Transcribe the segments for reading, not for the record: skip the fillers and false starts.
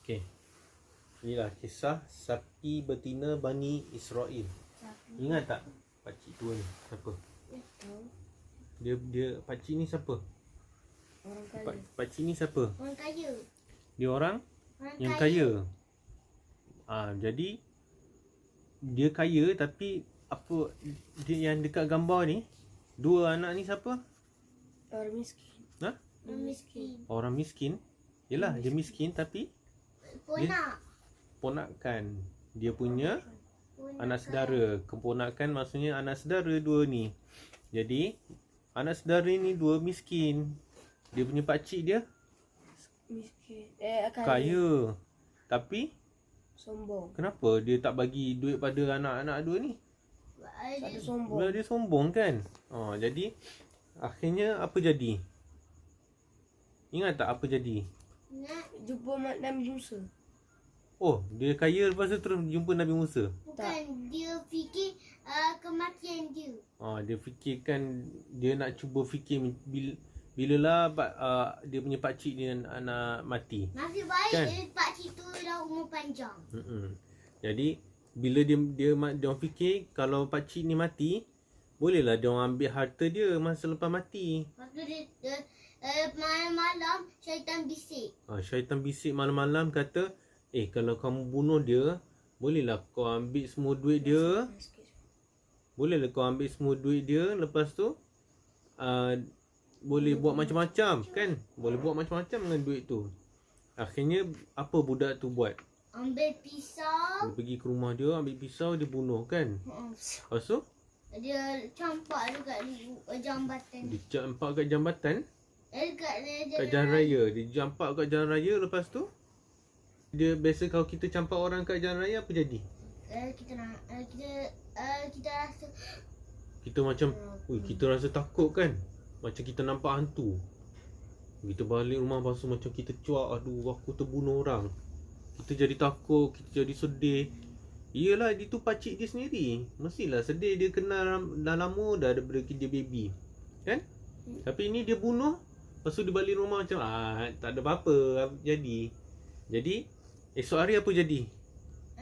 Okey. Inilah kisah sapi betina Bani Israel. Ingat tak pakcik tua ni siapa? Tahu. Dia pakcik ni siapa? Orang kaya. Pakcik ni siapa? Orang kaya. Dia orang yang kaya. Jadi dia kaya, tapi apa dia yang dekat gambar ni, dua anak ni siapa? Orang miskin. Ha? Orang miskin. Orang miskin. Yelah, dia miskin tapi ponakan. Dia punya anak saudara. Keponakan maksudnya anak saudara dua ni. Jadi anak saudara ni dua miskin. Dia punya pakcik dia Miskin. kaya. Tapi Sombong. kenapa dia tak bagi duit pada anak-anak dua ni? Tak ada sombong. Bila dia sombong kan. Jadi akhirnya apa jadi? Ingat tak apa jadi? Jumpa Nabi Musa. Dia kaya lepas tu terus jumpa Nabi Musa. Bukan, dia fikir kematian dia. Dia fikirkan, dia nak cuba fikir bilalah dia punya pakcik dia anak mati. Nasib baik Kan? pakcik tu dah umur panjang. Jadi bila dia orang fikir kalau pakcik ni mati, bolehlah dia orang ambil harta dia masa lepas mati. Lepas tu dia malam-malam syaitan bisik. Syaitan bisik malam-malam kata, kalau kamu bunuh dia, bolehlah kau ambil semua duit dia. Bolehlah kau ambil semua duit dia. Lepas tu boleh buat macam-macam kan. Boleh buat macam-macam dengan duit tu. Akhirnya apa budak tu buat? Ambil pisau. Dia pergi ke rumah dia, ambil pisau, dia bunuh kan. Lepas tu Dia campak dekat jambatan. dia campak kat jambatan, kat jalan jalan raya. Dia campak kat jalan raya. Lepas tu dia biasa kalau kita campak orang kat jalan raya, apa jadi? Kita nak kita rasa Kita macam kita rasa takut kan. Macam kita nampak hantu. Kita balik rumah, lepas tu macam kita cuak, aduh aku terbunuh orang. Kita jadi takut, kita jadi sedih. Iyalah, dia tu pakcik dia sendiri. Mestilah sedih, dia kenal dah lama dah daripada dia baby. Kan? Tapi ni dia bunuh. Lepas tu dia balik rumah macam tak ada apa-apa jadi. Jadi esok hari apa jadi?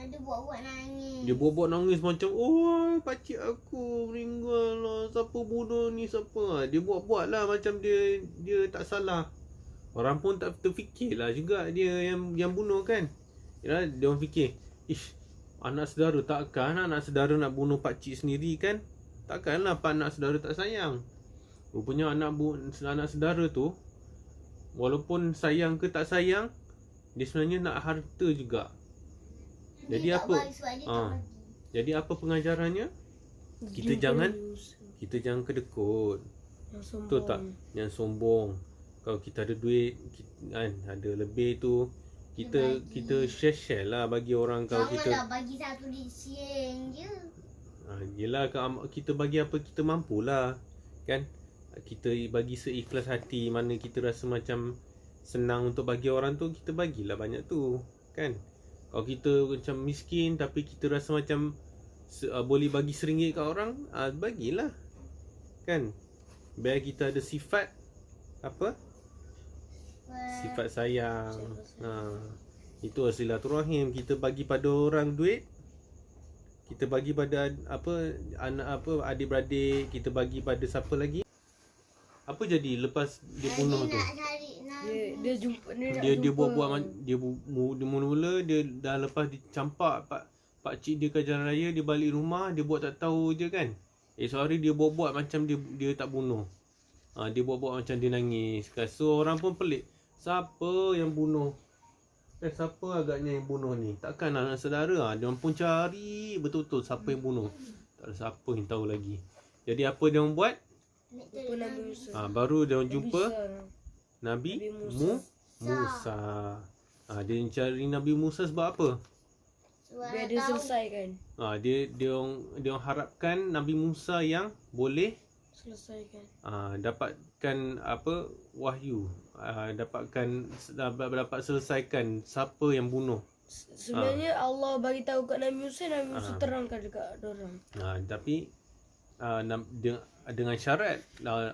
dia buat-buat nangis. Dia buat-buat nangis macam, pakcik aku meninggal lah. Siapa bunuh ni, siapa? Dia buat-buat lah macam dia tak salah. Orang pun tak terfikir lah juga dia yang bunuh kan. Yalah, dia orang fikir, anak saudara, takkan anak saudara nak bunuh pakcik sendiri kan? Takkanlah anak saudara tak sayang. Rupanya anak saudara tu, walaupun sayang ke tak sayang, dia sebenarnya nak harta juga. Jadi Dia tak apa? bagi sebab dia tak bagi. Jadi apa pengajarannya? Kita jangan kedekut. Yang sombong. Betul tak? Yang sombong. Kalau kita ada duit, kan, ada lebih tu, kita share lah bagi orang. Kalau kita Janganlah bagi satu sen je. yelah, kita bagi apa kita mampulah. Kan? Kita bagi seikhlas hati. Mana kita rasa macam senang untuk bagi orang tu, kita bagilah banyak tu. Kan? Kalau kita macam miskin tapi kita rasa macam boleh bagi RM1 kat orang, bagilah. Kan? Biar kita ada sifat apa? Sifat sayang. Itu silaturahim. Kita bagi pada orang duit, kita bagi pada adik-beradik, kita bagi pada siapa lagi? Apa jadi lepas dia bunuh tu? Dia jumpa Dia buat dia mula-mula dia dah lepas dicampak pakcik dia ke jalan raya, dia balik rumah, dia buat tak tahu je kan. Esok hari dia buat macam dia tak bunuh. Dia buat macam dia nangis. So orang pun pelik. Siapa yang bunuh? Siapa agaknya yang bunuh ni? Takkan anak saudara. Dia orang pun cari betul-betul siapa yang bunuh. Tak ada siapa yang tahu lagi. Jadi apa dia orang buat? Nabi Musa. Baru dia orang jumpa Nabi Nabi Musa. Musa. Dia cari Nabi Musa sebab apa? Biar dia selesaikan. Dia orang harapkan Nabi Musa yang boleh Selesaikan. dapatkan wahyu. Dapat selesaikan siapa yang bunuh. Sebenarnya Allah bagi tahu kat Nabi Musa terangkan dekat orang. Tapi dengan syarat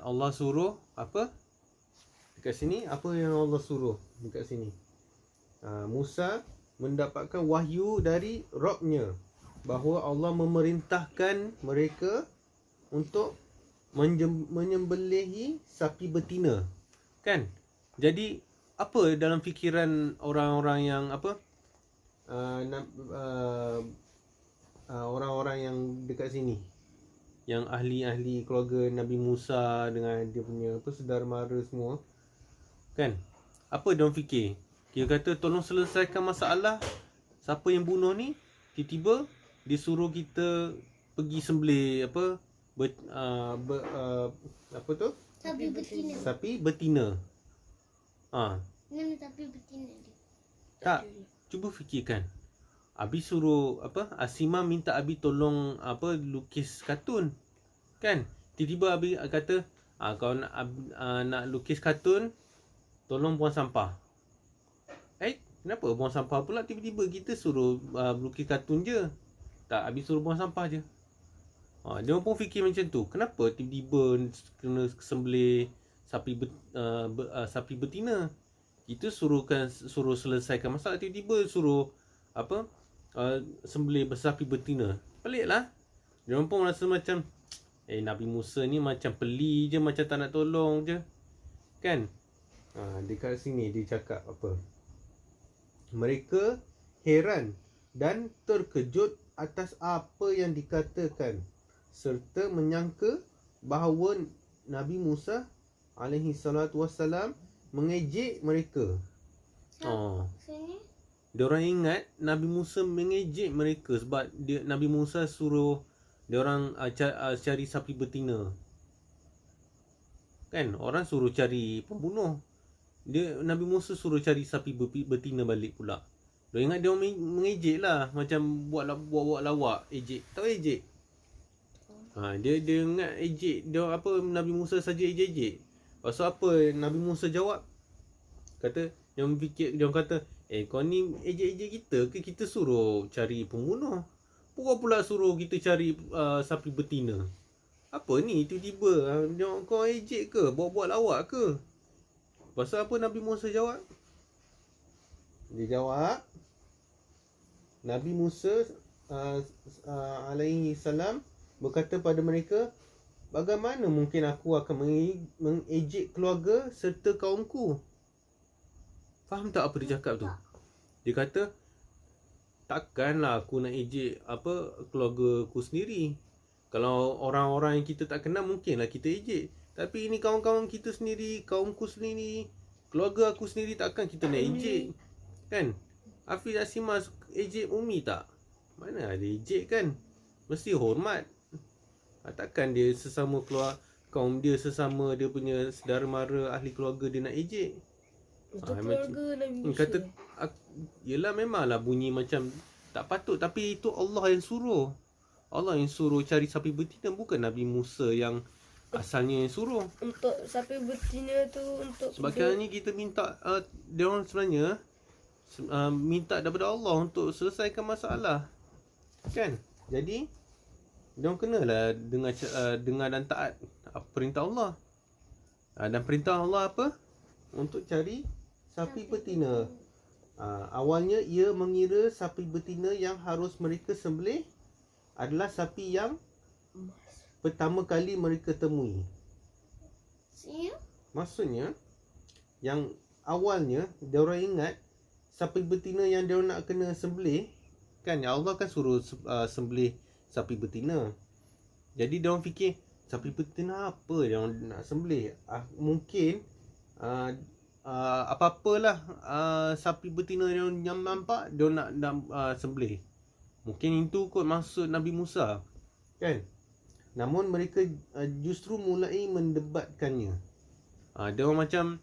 Allah suruh apa? Dekat sini apa yang Allah suruh dekat sini? Musa mendapatkan wahyu dari Rabbnya bahawa Allah memerintahkan mereka untuk menyembelihi sapi betina. Kan? Jadi apa dalam fikiran orang-orang yang orang-orang yang dekat sini, yang ahli-ahli keluarga Nabi Musa dengan dia punya saudara mara semua, kan? Apa dia orang fikir? Dia kata tolong selesaikan masalah siapa yang bunuh ni, tiba-tiba dia suruh kita pergi sembelih Sapi betina. sapi betina. Mana sapi betina dia? Tak, cuba fikirkan. Abi suruh Asima minta Abi tolong lukis kartun. Kan? Tiba-tiba Abi kata, kau nak lukis kartun, tolong buang sampah. Kenapa buang sampah pula tiba-tiba kita suruh lukis kartun je? Tak, Abi suruh buang sampah je. Dia pun fikir macam tu. Kenapa tiba-tiba kena sembelih sapi betina? Kita suruh selesaikan masalah, tiba-tiba suruh sembelih sapi betina. Peliklah. Dia pun rasa macam Nabi Musa ni macam peli je, macam tak nak tolong je. Kan? Dekat sini dia cakap apa? Mereka heran dan terkejut atas apa yang dikatakan serta menyangka bahawa Nabi Musa alaihi salatu wassalam mengejek mereka. Sini. Diorang ingat Nabi Musa mengejek mereka sebab Nabi Musa suruh diorang cari sapi betina. Kan? Orang suruh cari pembunuh. Nabi Musa suruh cari sapi betina balik pula. Dia ingat dia mengejek lah, macam buat lawak, ejek. Tahu ejek? Dia ingat ejek, Nabi Musa saja ejek. Pasal apa Nabi Musa jawab? Kata, dia kata, kau ni ejek-ejek kita ke kita suruh cari pembunuh? Pula suruh kita cari sapi betina. Apa ni tiba-tiba kau ejek ke? Buat lawak ke? Pasal apa Nabi Musa jawab? Dia jawab, Nabi Musa alaihi salam berkata pada mereka, bagaimana mungkin aku akan mengejek keluarga serta kaumku? Faham tak apa dia cakap tu? Dia kata, takkanlah aku nak ejek keluarga aku sendiri. Kalau orang-orang yang kita tak kenal mungkinlah kita ejek. Tapi ini kawan-kawan kita sendiri, kaumku sendiri, keluarga aku sendiri, takkan kita nak ejek. Kan? Hafiz Asimah ejek Umi tak? Mana ada ejek kan? Mesti hormat. Takkan dia sesama kaum dia, sesama dia punya saudara mara ahli keluarga dia nak ejek. Itu keluarga Nabi Musa. Kata, yelah memanglah bunyi macam tak patut. Tapi itu Allah yang suruh. Allah yang suruh cari sapi betina, bukan Nabi Musa yang asalnya yang suruh. Untuk sapi betina tu untuk Sebab sekarang ni kita minta dia orang sebenarnya minta daripada Allah untuk selesaikan masalah. Kan? Jadi dia orang kenalah dengar dan taat perintah Allah. Dan perintah Allah apa? Untuk cari sapi betina. Awalnya ia mengira sapi betina yang harus mereka sembelih adalah sapi yang pertama kali mereka temui. Maksudnya yang awalnya dia orang ingat sapi betina yang dia orang nak kena sembelih, kan Allah kan suruh sembelih sapi betina. Jadi dia orang fikir sapi betina apa dia orang nak sembelih? Mungkin apa-apalah sapi betina yang nampak dia orang nak sembelih. Mungkin itu kot maksud Nabi Musa. Kan? Namun mereka justru mulai mendebatkannya. Dia orang macam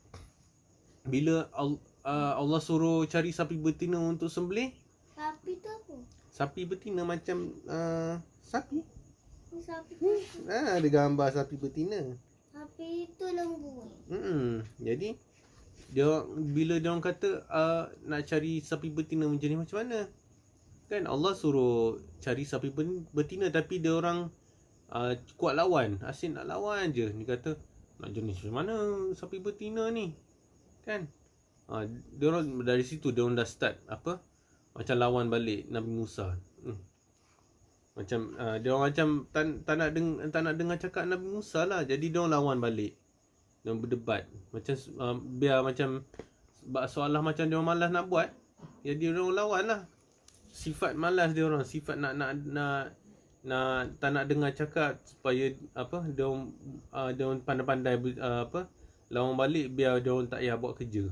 bila Allah suruh cari sapi betina untuk sembelih. Sapi tu apa? Sapi betina macam sapi. Sapi tu. Ada gambar sapi betina. Sapi tu lembu. Jadi bila dia orang kata nak cari sapi betina macam mana? Kan Allah suruh cari sapi betina, tapi dia orang kuat lawan, asyik nak lawan je. Dia kata nak jenis macam mana sapi betina ni, kan? Dia orang dari situ dia orang dah start apa? Macam lawan balik Nabi Musa. Macam dia orang macam tak nak dengar cakap Nabi Musa lah. Jadi dia orang lawan balik. Dia orang berdebat. Macam biar macam soalan macam dia orang malas nak buat. Jadi dia orang lawan lah. Sifat malas dia orang, sifat nak tak nak dengar cakap supaya apa dia orang pandai-pandai apa lawan balik biar dia orang tak payah buat kerja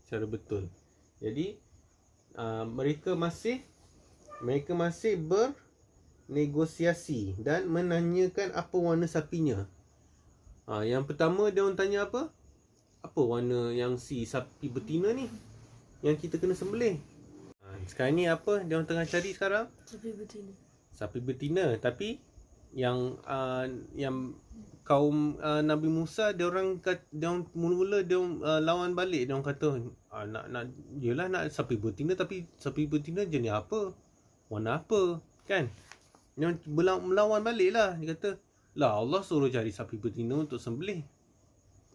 secara betul. Jadi mereka masih bernegosiasi dan menanyakan apa warna sapinya. Yang pertama dia orang tanya apa? Apa warna yang si sapi betina ni yang kita kena sembelih? Sekarang ni apa dia orang tengah cari sekarang? Sapi betina. Tapi yang kaum Nabi Musa dia orang mula-mula dia orang lawan balik. Dia orang kata nak sapi betina, tapi sapi betina jenis apa? Warna apa? Kan? Dia orang melawan balik lah. Dia kata, lah Allah suruh cari sapi betina untuk sembelih.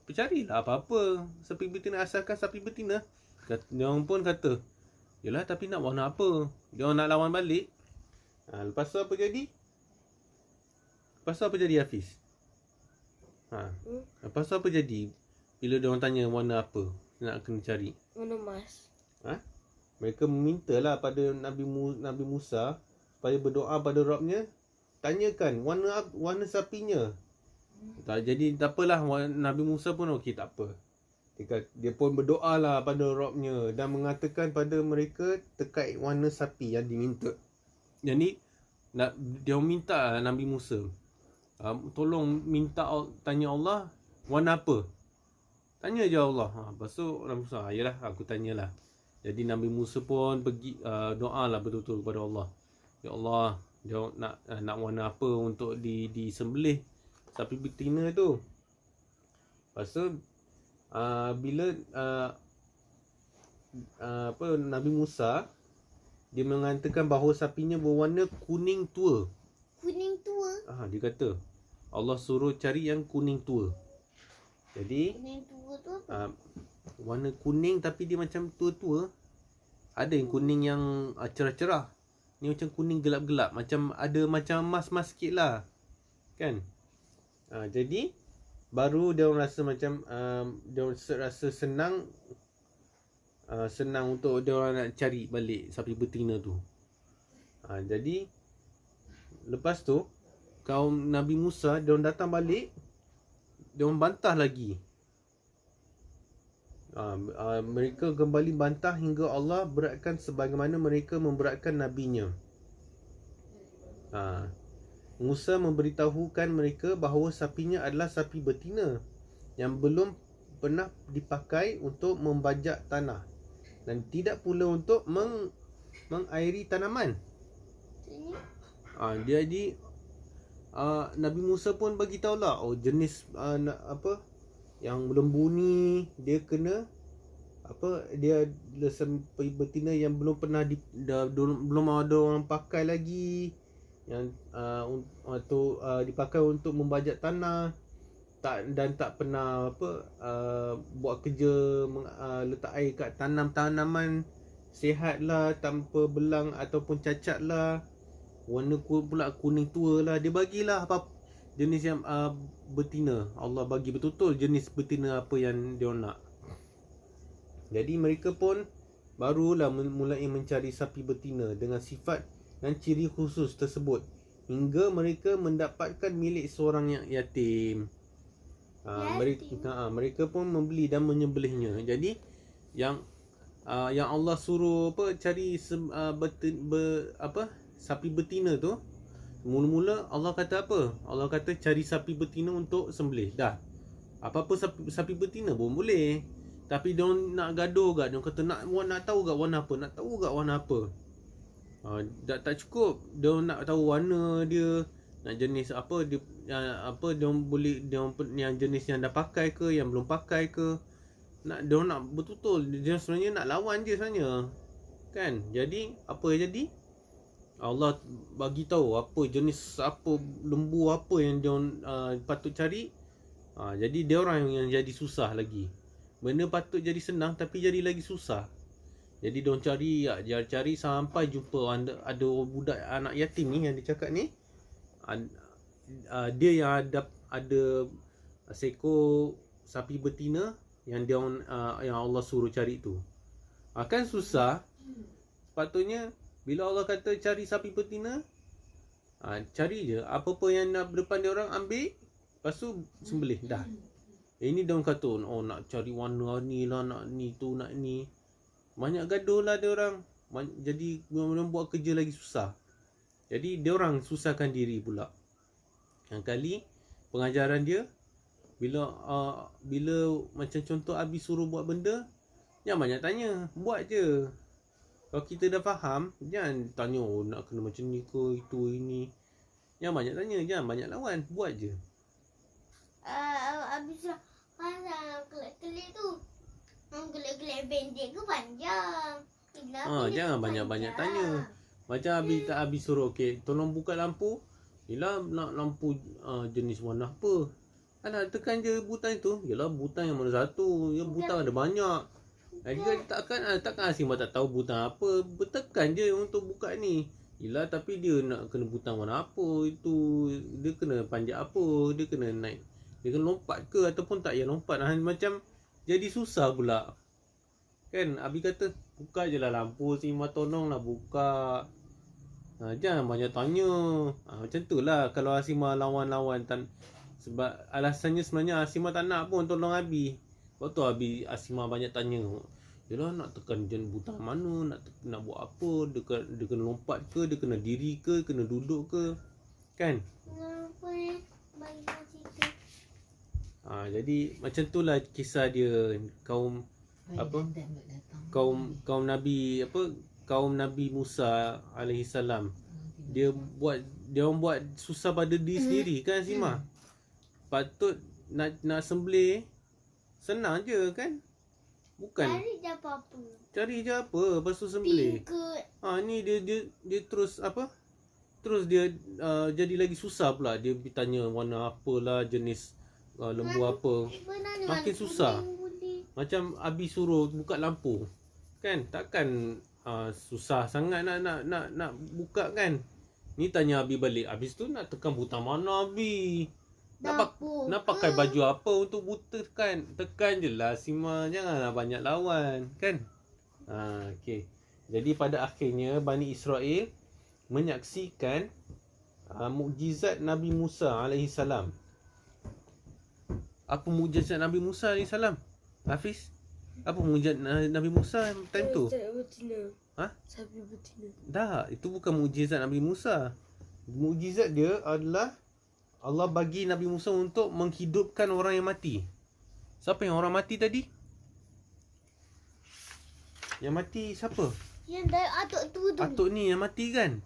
Carilah apa-apa sapi betina, asalkan sapi betina. Dia orang pun kata, yelah tapi nak warna apa? Dia orang nak lawan balik. Lepas tu apa jadi? Hafiz? Lepas tu apa jadi? Bila dia orang tanya warna apa nak kena cari? Warna emas. Mereka memintalah pada Nabi Musa supaya berdoa pada Rabbnya, tanyakan warna sapinya. Jadi tak apalah, Nabi Musa pun okey, tak apa. Dia pun berdoa lah pada Rabbnya dan mengatakan pada mereka terkait warna sapi yang diminta. Jadi dia minta Nabi Musa, tolong tanya Allah warna apa. Tanya je Allah. Lepas tu Nabi Musa, yalah aku tanyalah. Jadi Nabi Musa pun pergi doa lah betul-betul kepada Allah. Ya Allah, dia nak warna apa untuk disembelih sapi betina tu. Lepas tu bila Nabi Musa dia mengatakan bahawa sapinya berwarna kuning tua. Kuning tua. Dia kata Allah suruh cari yang kuning tua. Jadi Kuning tua tu warna kuning tapi dia macam tua-tua. Ada yang kuning yang cerah-cerah. Ni macam kuning gelap-gelap, macam ada macam emas-emas sikit lah. Kan? Jadi baru dia orang rasa macam dia orang rasa senang untuk dia orang nak cari balik sapi betina tu. Jadi lepas tu kaum Nabi Musa dia orang datang balik, dia orang bantah lagi. Mereka kembali bantah hingga Allah beratkan sebagaimana mereka memberatkan nabinya. Musa memberitahukan mereka bahawa sapinya adalah sapi betina yang belum pernah dipakai untuk membajak tanah dan tidak pula untuk mengairi tanaman. Jadi Nabi Musa pun bagi tahulah, jenis apa yang lembu ni dia kena dia sapi betina yang belum pernah belum ada orang pakai lagi, yang dipakai untuk membajak tanah, tak pernah buat kerja letak air kat tanaman, sihat lah, tanpa belang ataupun cacat lah, warna pula kuning tua lah. Dia bagilah jenis yang betina. Allah bagi betul-betul jenis betina apa yang dia nak. Jadi mereka pun barulah mulai mencari sapi betina dengan sifat dan ciri khusus tersebut hingga mereka mendapatkan milik seorang yang yatim. Mereka pun membeli dan menyembelihnya. Jadi yang Allah suruh cari sapi betina tu, mula-mula Allah kata apa? Allah kata cari sapi betina untuk sembelih. Dah. Apa-apa sapi betina pun boleh. Tapi dia nak gaduh gak, dia kata nak tahu gak warna apa, nak tahu gak warna apa. Tak cukup dia nak tahu warna dia, nak jenis apa dia, dia boleh yang jenis yang dah pakai ke, yang belum pakai ke. Dia nak betul-betul, dia sebenarnya nak lawan je sebenarnya. Kan? Jadi apa yang jadi? Allah bagi tahu apa jenis lembu apa yang dia patut cari. Jadi dia orang yang jadi susah lagi. benda patut jadi senang tapi jadi lagi susah. Jadi diorang cari, cari sampai jumpa ada budak anak yatim ni yang dia cakap ni. Dia yang ada seekor sapi betina yang dia yang Allah suruh cari tu. Kan susah. Sepatutnya bila Allah kata cari sapi betina, cari je apa-apa yang nak depan dia orang ambil, lepas tu sembelih dah. Ini dia orang kata nak cari warna ni lah, nak ni tu, nak ni. Banyak gaduh lah dia orang. Jadi dia buat kerja lagi susah. Jadi dia orang susahkan diri pula. Yang kali pengajaran dia bila macam contoh Abi suruh buat benda, jangan banyak tanya, buat je. Kalau kita dah faham, jangan tanya nak kena macam ni ke, itu, ini. Jangan banyak tanya, jangan banyak lawan, buat je. Habis lah. Kelip-kelip tu. Kelip-kelip pendek ke panjang? Jangan banyak-banyak tanya. Macam Abi suruh, okey, tolong buka lampu. Yelah nak lampu jenis warna apa? Alah tekan je butang itu. Yelah butang yang mana satu? Ya butang ada banyak. Takkan Asimah tak tahu butang apa. Bertekan je untuk buka ni. Yelah tapi dia nak kena butang warna apa itu. Dia kena panjat apa. Dia kena naik. Dia kena lompat ke ataupun tak payah lompat. Macam jadi susah pula. Kan Abi kata buka je lah lampu. Asimah tolong lah buka. Jangan banyak tanya. Macam tu lah kalau Asimah lawan-lawan. Sebab alasannya sebenarnya Asimah tak nak pun tolong Abi. Sebab tu Asimah banyak tanya. Yelah nak tekan jen butang mana, nak buat apa, dia kena lompat ke, dia kena diri ke, kena duduk ke. Kan? Kenapa bagi cerita? Jadi macam tu lah kisah dia kaum kaum Nabi kaum Nabi Musa alaihi salam. Dia orang buat susah pada diri sendiri kan Asimah. Patut nak sembelih senang je kan? Bukan cari je apa lepas tu sembelih. Ni dia terus terus dia jadi lagi susah pula. Dia bertanya warna apalah, jenis lembu apa. Makin susah. Macam Abi suruh buka lampu. Kan takkan susah sangat nak buka kan. Ni tanya Abi balik. Habis tu nak tekan butang mana Abi? Nak pakai baju apa untuk tekan? Tekan je lah Asimah. Janganlah banyak lawan. Kan? Okay. Jadi pada akhirnya Bani Israel menyaksikan mukjizat Nabi Musa alaihi salam. Apa mukjizat Nabi Musa alaihi salam? Hafiz? Apa mukjizat Nabi Musa time tu? Sapi betina. Dah, itu bukan mukjizat Nabi Musa. Mukjizat dia adalah Allah bagi Nabi Musa untuk menghidupkan orang yang mati. Siapa yang orang mati tadi? Yang mati siapa? Yang dari atuk tu. Atuk ni yang mati kan?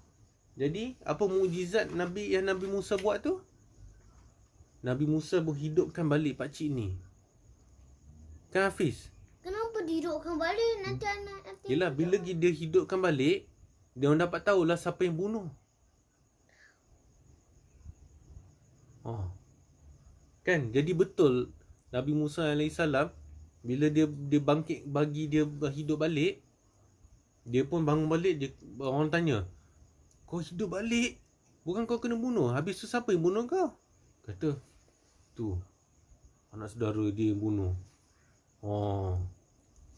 Jadi apa mukjizat yang Nabi Musa buat tu? Nabi Musa menghidupkan balik pakcik ni. Kan Hafiz? Kenapa dihidupkan balik? Nanti anak Yelah bila dia hidupkan balik, dia orang dapat tahulah siapa yang bunuh. Kan jadi betul Nabi Musa AS bila dia bangkit bagi dia hidup balik, dia pun bangun balik. Orang tanya, kau hidup balik, bukan kau kena bunuh? Habis tu siapa yang bunuh kau? Kata, tu anak saudara dia yang bunuh.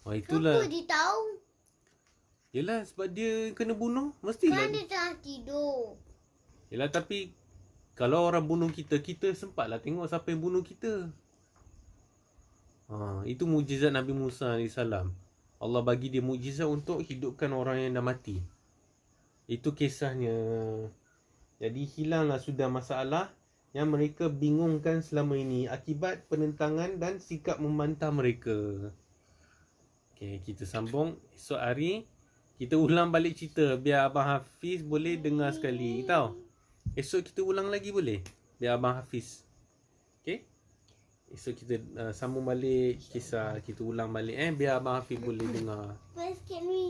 Itulah. Kenapa dia tahu? Yelah sebab dia kena bunuh. Mestilah. Kan dia tengah tidur. Yelah tapi kalau orang bunuh kita sempatlah tengok siapa yang bunuh kita. Itu mukjizat Nabi Musa AS. Allah bagi dia mukjizat untuk hidupkan orang yang dah mati. Itu kisahnya. Jadi hilanglah sudah masalah yang mereka bingungkan selama ini akibat penentangan dan sikap membantah mereka. Okay, kita sambung esok hari. Kita ulang balik cerita biar Abang Hafiz boleh dengar sekali. Tahu? Esok kita ulang lagi boleh? Biar Abang Hafiz. Okay? Esok kita sambung balik kisah. Kita ulang balik biar Abang Hafiz boleh dengar. Basket ni.